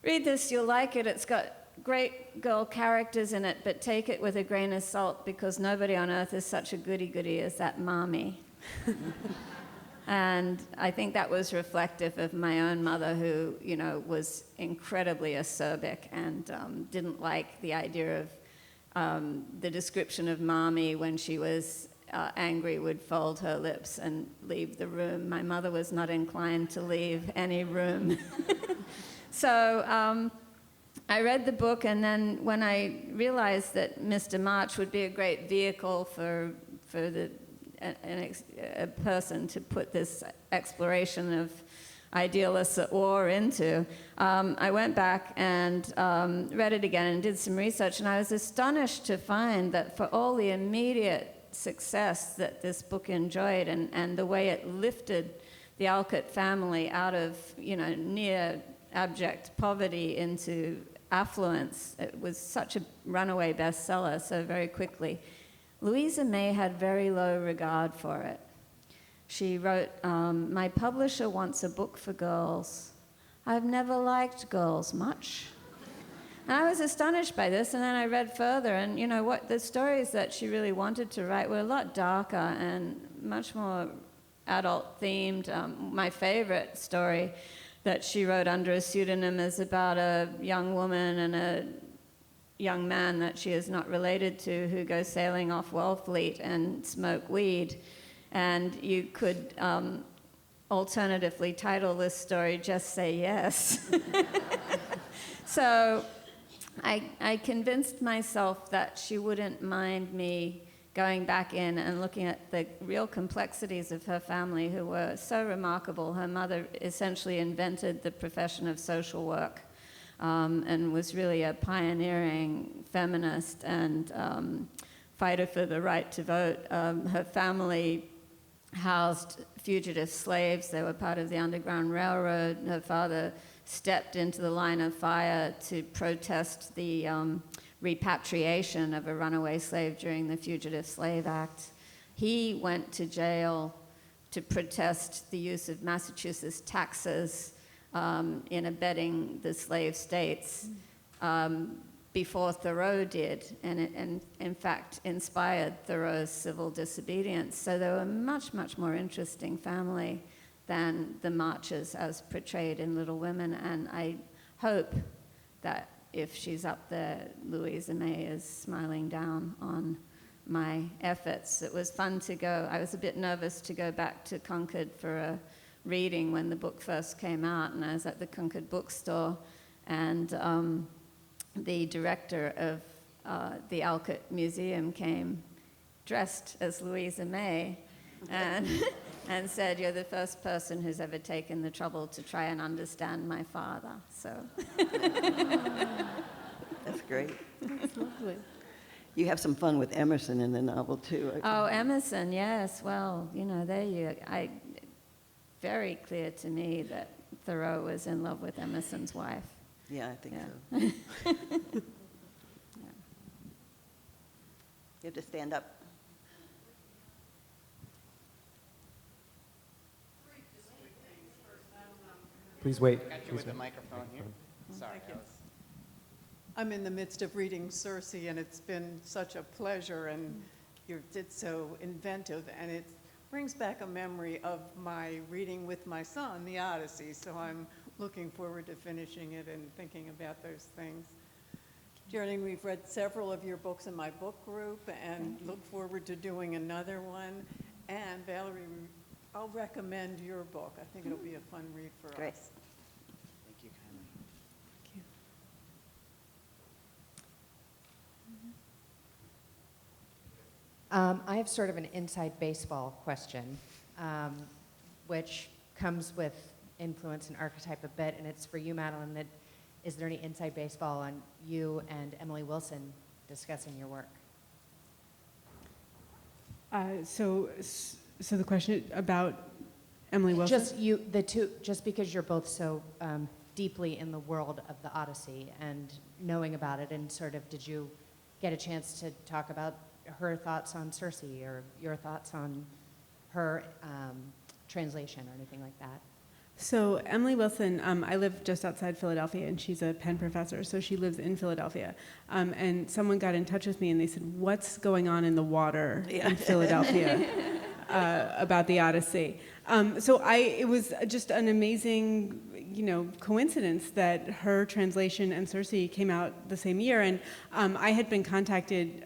S1: "Read this, you'll like it. It's got great girl characters in it, but take it with a grain of salt because nobody on earth is such a goody-goody as that mommy." And I think that was reflective of my own mother, who, you know, was incredibly acerbic and didn't like the idea of the description of mommy when she was angry would fold her lips and leave the room. My mother was not inclined to leave any room. So I read the book, and then when I realized that Mr. March would be a great vehicle for a person to put this exploration of idealists at war into, I went back and read it again and did some research, and I was astonished to find that for all the immediate success that this book enjoyed and the way it lifted the Alcott family out of, you know, near abject poverty into affluence, it was such a runaway bestseller so very quickly. Louisa May had very low regard for it. she wrote, "My publisher wants a book for girls. I've never liked girls much." And I was astonished by this, and then I read further, and you know what, the stories that she really wanted to write were a lot darker and much more adult themed. My favorite story that she wrote under a pseudonym is about a young woman and a young man that she is not related to who go sailing off Wellfleet and smoke weed. And you could alternatively title this story "Just Say Yes." So I convinced myself that she wouldn't mind me going back in and looking at the real complexities of her family, who were so remarkable. Her mother essentially invented the profession of social work, and was really a pioneering feminist and fighter for the right to vote. Her family housed fugitive slaves. They were part of the Underground Railroad. Her father stepped into the line of fire to protest the repatriation of a runaway slave during the Fugitive Slave Act. He went to jail to protest the use of Massachusetts taxes in abetting the slave states before Thoreau did, and in fact inspired Thoreau's civil disobedience. So they were a much, much more interesting family than the marchers as portrayed in Little Women, and I hope that if she's up there, Louisa May is smiling down on my efforts. It was fun to go. I was a bit nervous to go back to Concord for a reading when the book first came out, and I was at the Concord bookstore, and the director of the Alcott Museum came dressed as Louisa May, and said, "You're the first person who's ever taken the trouble to try and understand my father." So
S2: That's great.
S3: That's lovely.
S2: You have some fun with Emerson in the novel, too.
S1: Oh, Emerson, yes. Well, you know, very clear to me that Thoreau was in love with Emerson's wife.
S2: Yeah, I think
S1: Yeah.
S2: so. You have to stand up.
S4: Please wait.
S7: Got you
S4: Please
S7: with the
S4: wait.
S7: microphone here. Sorry.
S8: Thank you. I'm in the midst of reading Circe, and it's been such a pleasure, and you did so inventive, and it brings back a memory of my reading with my son, the Odyssey, so I'm looking forward to finishing it and thinking about those things. Geraldine, we've read several of your books in my book group, and look forward to doing another one. And Valerie, I'll recommend your book. I think it'll be a fun read for
S2: Great.
S8: us.
S7: Thank you kindly.
S9: I have sort of an inside baseball question, which comes with influence and archetype a bit, and it's for you, Madeline. That is there any inside baseball on you and Emily Wilson discussing your work?
S3: So the question about Emily Wilson?
S9: Just you, the two, just because you're both so deeply in the world of the Odyssey and knowing about it, and sort of, did you get a chance to talk about her thoughts on Circe or your thoughts on her translation or anything like that?
S3: So Emily Wilson, I live just outside Philadelphia, and she's a Penn professor, so she lives in Philadelphia. And someone got in touch with me, and they said, "What's going on in the water in Philadelphia about the Odyssey?" It was just an amazing, coincidence that her translation and Circe came out the same year, and I had been contacted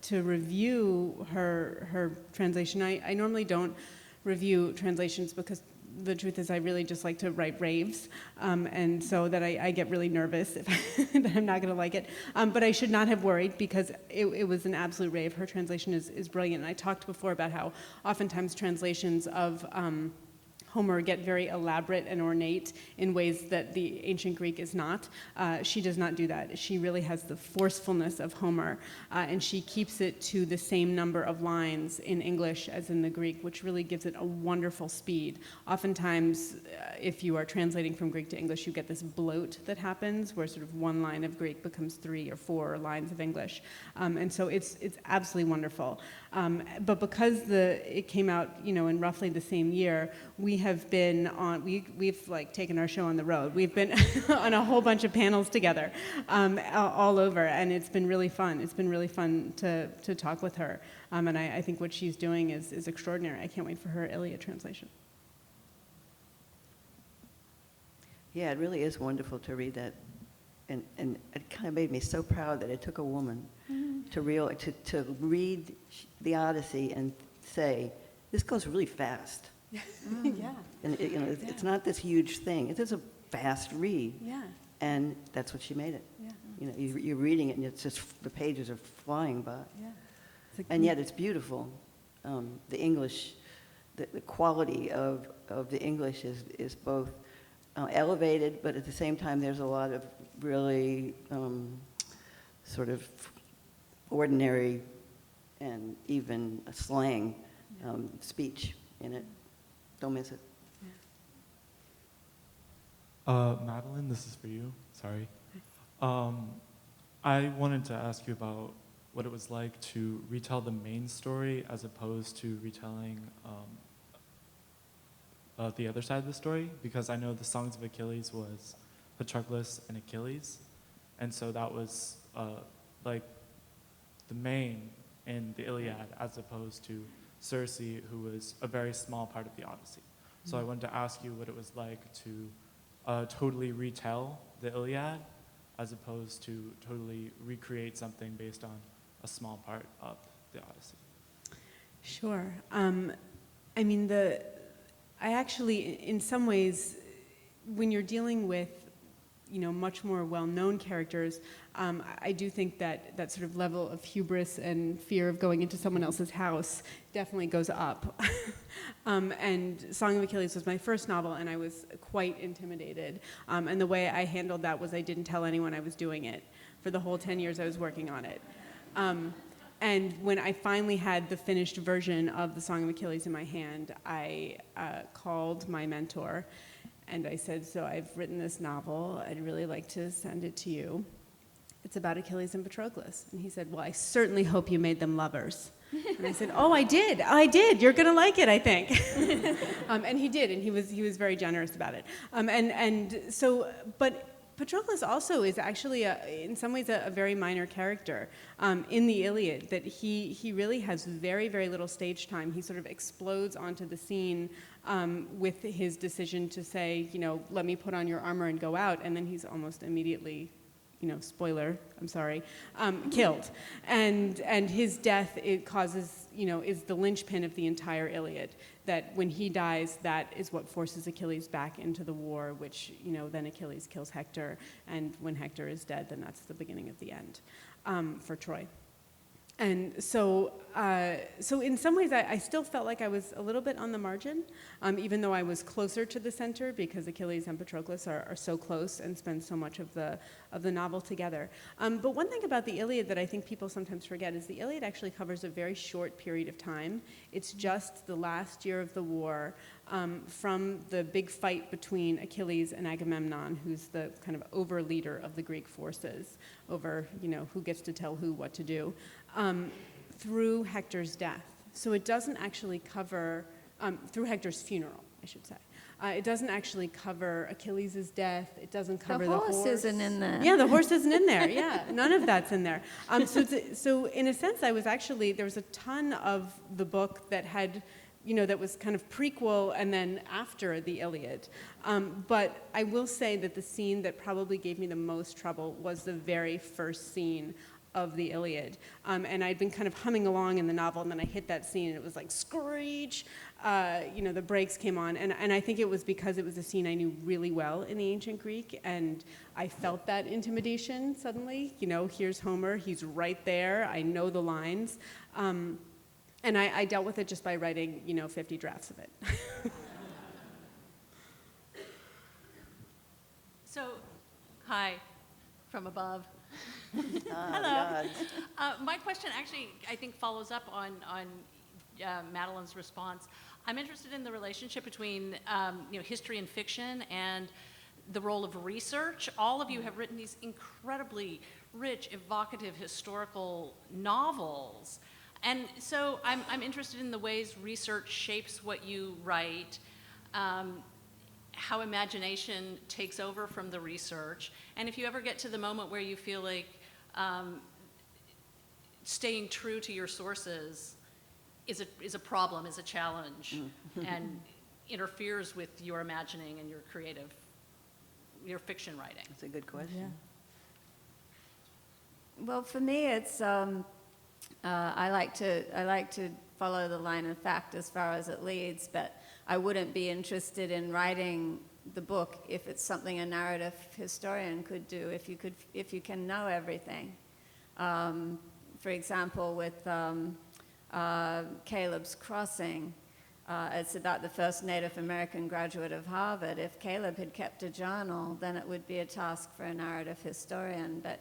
S3: to review her translation. I normally don't review translations because the truth is I really just like to write raves, and so that I get really nervous if that I'm not going to like it. But I should not have worried, because it was an absolute rave. Her translation is brilliant. And I talked before about how oftentimes translations of Homer get very elaborate and ornate in ways that the ancient Greek is not. She does not do that. She really has the forcefulness of Homer, and she keeps it to the same number of lines in English as in the Greek, which really gives it a wonderful speed. Oftentimes, if you are translating from Greek to English, you get this bloat that happens, where sort of one line of Greek becomes 3 or 4 lines of English, and so it's absolutely wonderful. But because it came out, in roughly the same year, we have been on. We've like taken our show on the road. We've been on a whole bunch of panels together, all over, and it's been really fun. It's been really fun to talk with her, and I think what she's doing is extraordinary. I can't wait for her Iliad translation.
S2: Yeah, it really is wonderful to read that, and it kind of made me so proud that it took a woman to read the Odyssey and say, this goes really fast.
S3: Yeah.
S2: And it's not this huge thing. It is a fast read.
S3: Yeah.
S2: And that's what she made it.
S3: Yeah.
S2: You're reading it, and it's just the pages are flying by.
S3: Yeah.
S2: And yet it's beautiful. The English, the quality of the English is both elevated, but at the same time there's a lot of really sort of ordinary and even slang speech in it. Don't miss it.
S10: Madeline, this is for you. Sorry. I wanted to ask you about what it was like to retell the main story as opposed to retelling the other side of the story, because I know the Songs of Achilles was Patroclus and Achilles, and so that was like the main in the Iliad as opposed to Circe, who was a very small part of the Odyssey. So I wanted to ask you what it was like to totally retell the Iliad as opposed to totally recreate something based on a small part of the Odyssey.
S3: Sure. I actually, in some ways, when you're dealing with, much more well-known characters, I do think that sort of level of hubris and fear of going into someone else's house definitely goes up. And Song of Achilles was my first novel, and I was quite intimidated. And the way I handled that was I didn't tell anyone I was doing it for the whole 10 years I was working on it. And when I finally had the finished version of the Song of Achilles in my hand, I called my mentor and I said, so I've written this novel, I'd really like to send it to you. It's about Achilles and Patroclus. And he said, well, I certainly hope you made them lovers. And I said, oh, I did, you're gonna like it, I think. And he did, and he was very generous about it. But Patroclus also is actually, in some ways, a very minor character in the Iliad, that he really has very, very little stage time. He sort of explodes onto the scene with his decision to say, let me put on your armor and go out, and then he's almost immediately, spoiler, I'm sorry, killed. And his death, it causes, is the linchpin of the entire Iliad, that when he dies, that is what forces Achilles back into the war, which, then Achilles kills Hector, and when Hector is dead, then that's the beginning of the end for Troy. And so in some ways, I still felt like I was a little bit on the margin, even though I was closer to the center, because Achilles and Patroclus are so close and spend so much of the novel together. But one thing about the Iliad that I think people sometimes forget is the Iliad actually covers a very short period of time. It's just the last year of the war, from the big fight between Achilles and Agamemnon, who's the kind of over-leader of the Greek forces, over, who gets to tell who what to do, through Hector's death. So it doesn't actually cover, through Hector's funeral, I should say. It doesn't actually cover Achilles' death. It doesn't cover the horse.
S1: The horse isn't in there.
S3: Yeah, the horse isn't in there. Yeah, none of that's in there. So in a sense, there was a ton of the book that had, that was kind of prequel and then after the Iliad. But I will say that the scene that probably gave me the most trouble was the very first scene of the Iliad. And I'd been kind of humming along in the novel, and then I hit that scene, and it was like, screech! The brakes came on, and I think it was because it was a scene I knew really well in the ancient Greek, and I felt that intimidation suddenly. Here's Homer, he's right there, I know the lines. And I dealt with it just by writing, 50 drafts of it.
S11: Hi, from above.
S2: Hello.
S11: My question actually, I think, follows up on Madeline's response. I'm interested in the relationship between history and fiction and the role of research. All of you have written these incredibly rich, evocative, historical novels. And so I'm interested in the ways research shapes what you write, how imagination takes over from the research, and if you ever get to the moment where you feel like staying true to your sources is a problem, is a challenge, and interferes with your imagining and your fiction writing.
S2: That's a good question.
S1: Well, for me, it's I like to follow the line of fact as far as it leads, but I wouldn't be interested in writing the book if it's something a narrative historian could do. If you can know everything. For example, with Caleb's Crossing, it's about the first Native American graduate of Harvard. If Caleb had kept a journal, then it would be a task for a narrative historian, but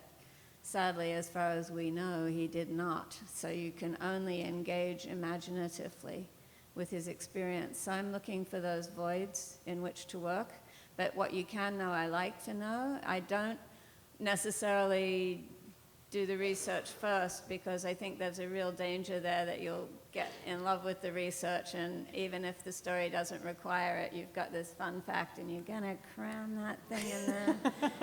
S1: sadly, as far as we know, he did not. So you can only engage imaginatively with his experience. So I'm looking for those voids in which to work. But what you can know, I like to know. I don't necessarily do the research first, because I think there's a real danger there that you'll get in love with the research, and even if the story doesn't require it, you've got this fun fact and you're gonna cram that thing in there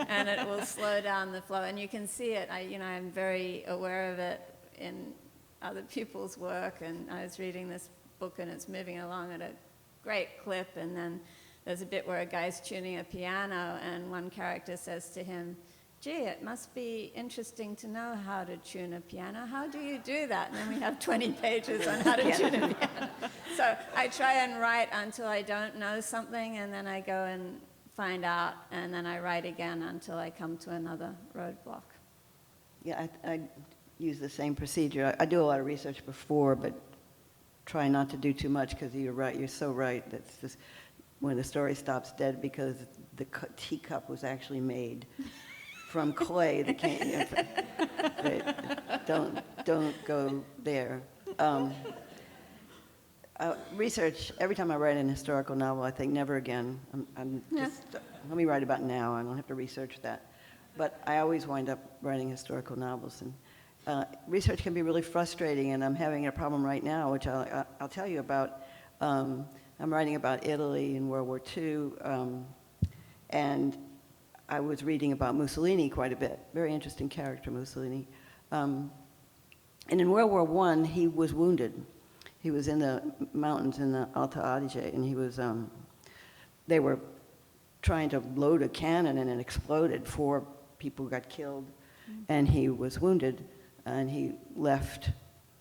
S1: and it will slow down the flow. And you can see it. I'm very aware of it in other people's work, and I was reading this book and it's moving along at a great clip, and then there's a bit where a guy's tuning a piano and one character says to him, "Gee, it must be interesting to know how to tune a piano. How do you do that?" And then we have 20 pages on how to tune a piano. So I try and write until I don't know something, and then I go and find out, and then I write again until I come to another roadblock.
S2: Yeah, I use the same procedure. I do a lot of research before, but try not to do too much, because you're right. You're so right. That's just when the story stops dead because the teacup was actually made from clay. Don't go there. Research. Every time I write an historical novel, I think never again. Let me write about now. I don't have to research that. But I always wind up writing historical novels, and research can be really frustrating. And I'm having a problem right now, which I'll tell you about. I'm writing about Italy in World War II, and I was reading about Mussolini quite a bit. Very interesting character, Mussolini. And in World War I, he was wounded. He was in the mountains in the Alta Adige, and he was, they were trying to load a cannon, and it exploded. 4 people got killed, and he was wounded, and he left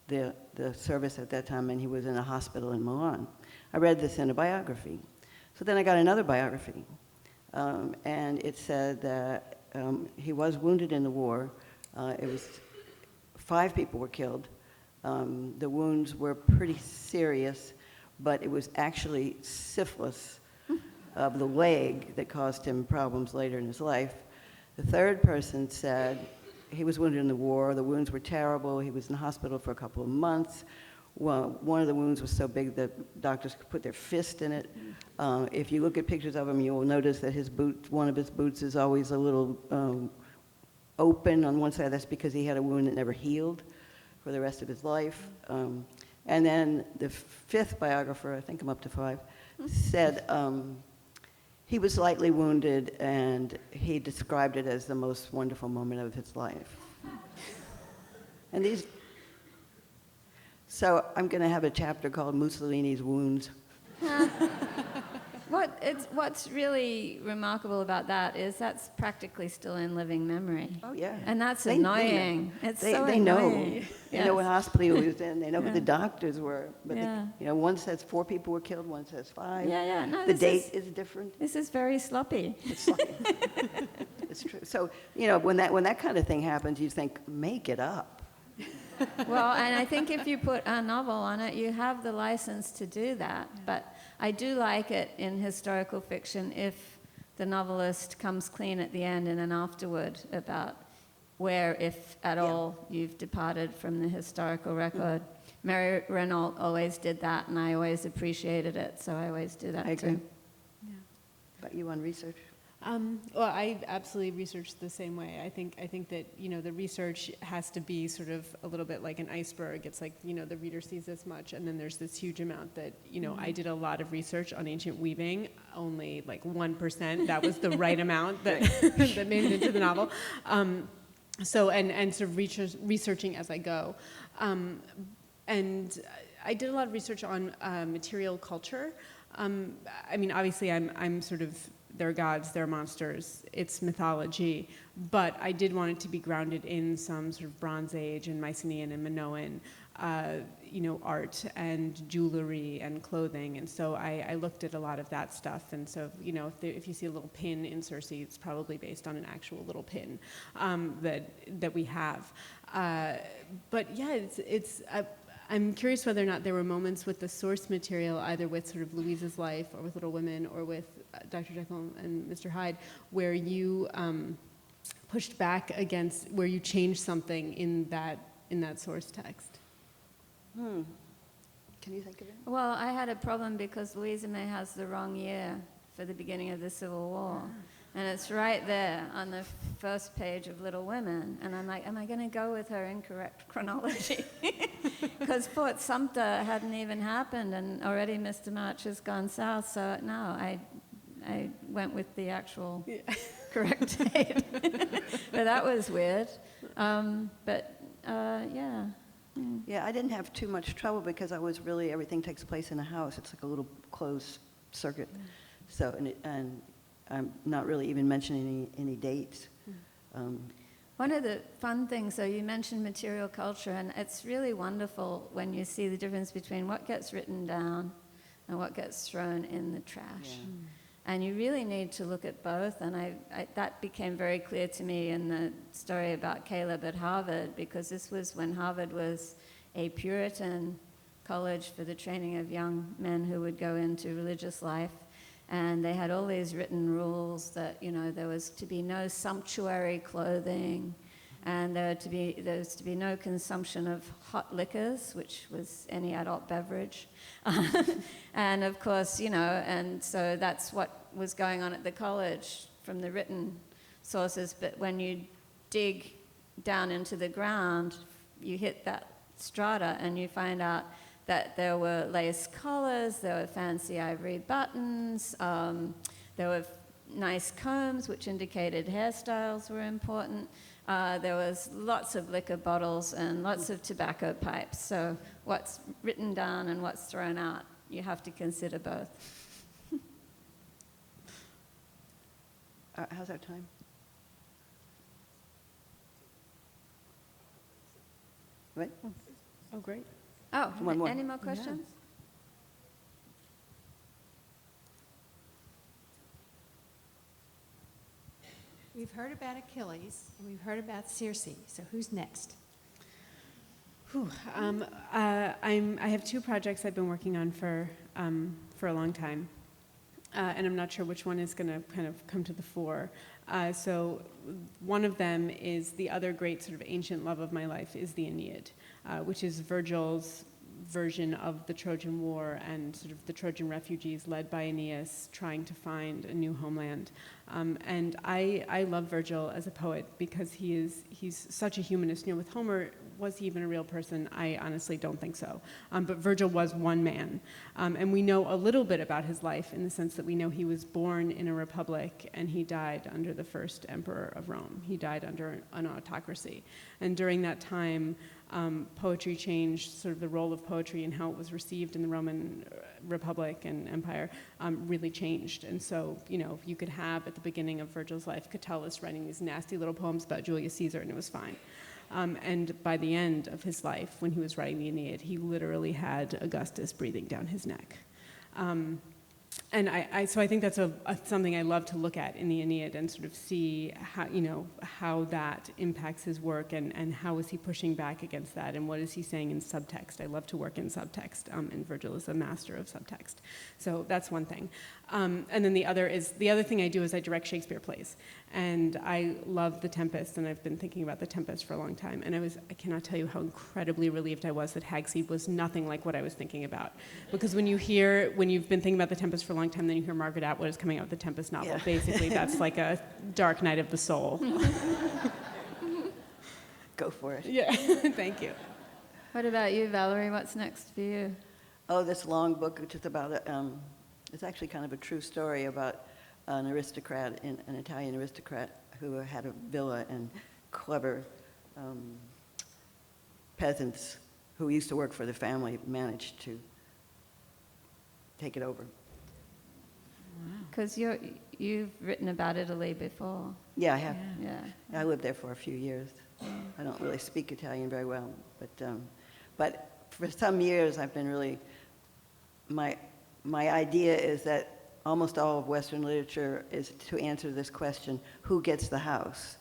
S2: the service at that time, and he was in a hospital in Milan. I read this in a biography. So then I got another biography. And it said that he was wounded in the war. It was 5 people were killed. The wounds were pretty serious, but it was actually syphilis of the leg that caused him problems later in his life. The third person said he was wounded in the war. The wounds were terrible. He was in the hospital for a couple of months. Well, one of the wounds was so big that doctors could put their fist in it. If you look at pictures of him, you will notice that one of his boots is always a little open on one side. That's because he had a wound that never healed for the rest of his life. And then the 5th biographer, I think I'm up to 5, said he was lightly wounded, and he described it as the most wonderful moment of his life. And these. So I'm going to have a chapter called Mussolini's Wounds.
S1: What's really remarkable about that is that's practically still in living memory.
S2: Oh, yeah.
S1: And that's annoying.
S2: They know.
S1: Yes.
S2: They know what hospital he was in. They know who the doctors were. But
S1: Yeah.
S2: one says 4 people were killed, one says 5.
S1: Yeah. No,
S2: the date is different.
S1: This is very sloppy.
S2: It's like, it's true. So, when that kind of thing happens, you think, make it up.
S1: Well, and I think if you put a novel on it, you have the license to do that. But I do like it in historical fiction if the novelist comes clean at the end in an afterword about where, if at all, you've departed from the historical record. Mary Renault always did that, and I always appreciated it, so I always do that
S2: I agree.
S1: too.
S2: But you on research?
S3: Well, I absolutely research the same way. I think that, you know, the research has to be sort of a little bit like an iceberg. It's like, you know, the reader sees this much, and then there's this huge amount that, you know, I did a lot of research on ancient weaving, only like 1%. That was the right amount that, that made it into the novel. So, and sort of researching as I go. And I did a lot of research on material culture. I mean, obviously, I'm sort of, they're gods, they're monsters, it's mythology, but I did want it to be grounded in some sort of Bronze Age and Mycenaean and Minoan, you know, art and jewelry and clothing, and so I looked at a lot of that stuff, and so, you know, if you see a little pin in Circe, it's probably based on an actual little pin that we have. But yeah, I'm curious whether or not there were moments with the source material, either with sort of Louise's life or with Little Women or with Dr. Jekyll and Mr. Hyde, where you pushed back against, where you changed something in that source text.
S2: Can you think of it?
S1: Well, I had a problem because Louisa May has the wrong year for the beginning of the Civil War. And it's right there on the first page of Little Women. And I'm like, am I going to go with her incorrect chronology? Because Fort Sumter hadn't even happened, and already Mr. March has gone south. So no, I went with the actual correct date. But that was weird. Yeah.
S2: Yeah, I didn't have too much trouble because I was really, everything takes place in a house. It's like a little closed circuit. So, and I'm not really even mentioning any dates.
S1: One of the fun things, so you mentioned material culture, and it's really wonderful when you see the difference between what gets written down and what gets thrown in the trash.
S2: Yeah.
S1: And you really need to look at both, and that became very clear to me in the story about Caleb at Harvard, because this was when Harvard was a Puritan college for the training of young men who would go into religious life. And they had all these written rules that, you know, there was to be no sumptuary clothing, and there was to be no consumption of hot liquors, which was any adult beverage. And of course, you know, and so that's what was going on at the college from the written sources. But when you dig down into the ground, you hit that strata and you find out that there were lace collars, there were fancy ivory buttons, there were nice combs, which indicated hairstyles were important. There was lots of liquor bottles and lots of tobacco pipes. So what's written down and what's thrown out, you have to consider both.
S2: How's our time? What?
S3: Oh, great.
S1: Oh,
S2: One more.
S1: any more questions?
S12: We've heard about Achilles, and we've heard about Circe, so who's next?
S3: I have two projects I've been working on for a long time, and I'm not sure which one is going to kind of come to the fore. So one of them is the other great sort of ancient love of my life is the Aeneid, which is Virgil's version of the Trojan War and sort of the Trojan refugees led by Aeneas trying to find a new homeland. And I love Virgil as a poet because he's such a humanist. You know, with Homer, was he even a real person? I honestly don't think so. But Virgil was one man. And we know a little bit about his life in the sense that we know he was born in a republic and he died under the first emperor of Rome. He died under an autocracy. And during that time, poetry changed, sort of the role of poetry and how it was received in the Roman Republic and Empire really changed. And so, you know, you could have at the beginning of Virgil's life, Catullus writing these nasty little poems about Julius Caesar, and it was fine. And by the end of his life, when he was writing the Aeneid, he literally had Augustus breathing down his neck. So I think that's something I love to look at in the Aeneid and sort of see how that impacts his work and how is he pushing back against that and what is he saying in subtext. I love to work in subtext, and Virgil is a master of subtext. So that's one thing. And then the other thing I do is I direct Shakespeare plays. And I love The Tempest, and I've been thinking about The Tempest for a long time. And I cannot tell you how incredibly relieved I was that Hagseed was nothing like what I was thinking about. Because when you've been thinking about The Tempest for a long time, then you hear Margaret Atwood is coming out with the Tempest novel.
S2: Yeah.
S3: Basically, that's like a dark night of the soul.
S2: Go for it.
S3: Yeah, thank you.
S1: What about you, Valerie? What's next for you?
S2: Oh, this long book, which is about, it's actually kind of a true story about an aristocrat, an Italian aristocrat who had a villa, and clever peasants who used to work for the family managed to take it over.
S1: Because you've written about Italy before.
S2: Yeah, I have.
S1: Yeah.
S2: I lived there for a few years. I don't really speak Italian very well, but for some years I've been really, my idea is that almost all of Western literature is to answer this question: who gets the house?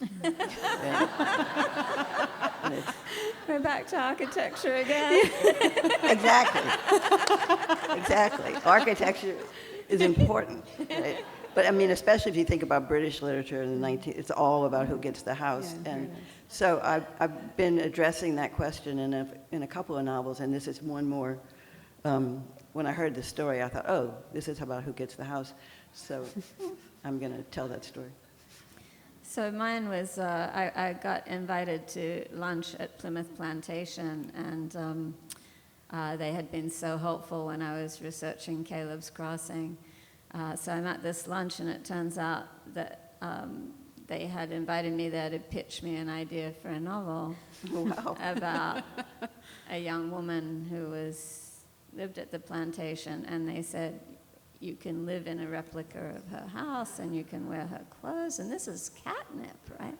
S1: We're back to architecture again.
S2: Exactly. Exactly. Architecture is important, right? But I mean, especially if you think about British literature in the 19th, it's all about who gets the house.
S3: Yeah,
S2: And
S3: very nice.
S2: so I've been addressing that question in a couple of novels, and this is one more. When I heard this story, I thought, oh, this is about who gets the house. So I'm going to tell that story.
S1: So mine was, I got invited to lunch at Plymouth Plantation, and they had been so helpful when I was researching Caleb's Crossing. So I'm at this lunch, and it turns out that they had invited me there to pitch me an idea for a novel
S2: Wow.
S1: about a young woman who lived at the plantation, and they said, you can live in a replica of her house, and you can wear her clothes, and this is catnip, right?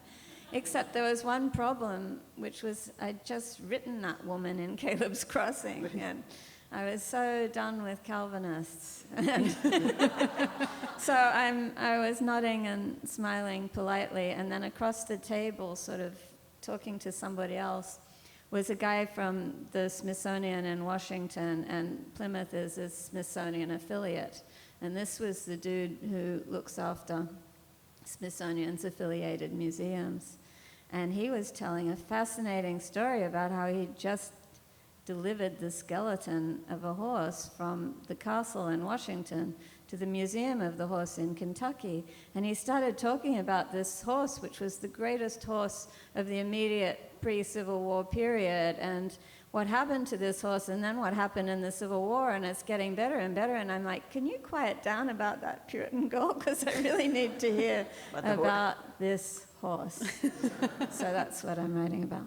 S1: Except there was one problem, which was I'd just written that woman in Caleb's Crossing, and I was so done with Calvinists. So I was nodding and smiling politely, and then across the table, sort of talking to somebody else, was a guy from the Smithsonian in Washington, and Plymouth is a Smithsonian affiliate. And this was the dude who looks after Smithsonian's affiliated museums. And he was telling a fascinating story about how he just delivered the skeleton of a horse from the castle in Washington to the Museum of the Horse in Kentucky. And he started talking about this horse, which was the greatest horse of the immediate pre-Civil War period, and what happened to this horse, and then what happened in the Civil War, and it's getting better and better. And I'm like, can you quiet down about that Puritan girl? Because I really need to hear about this horse. So that's what I'm writing about.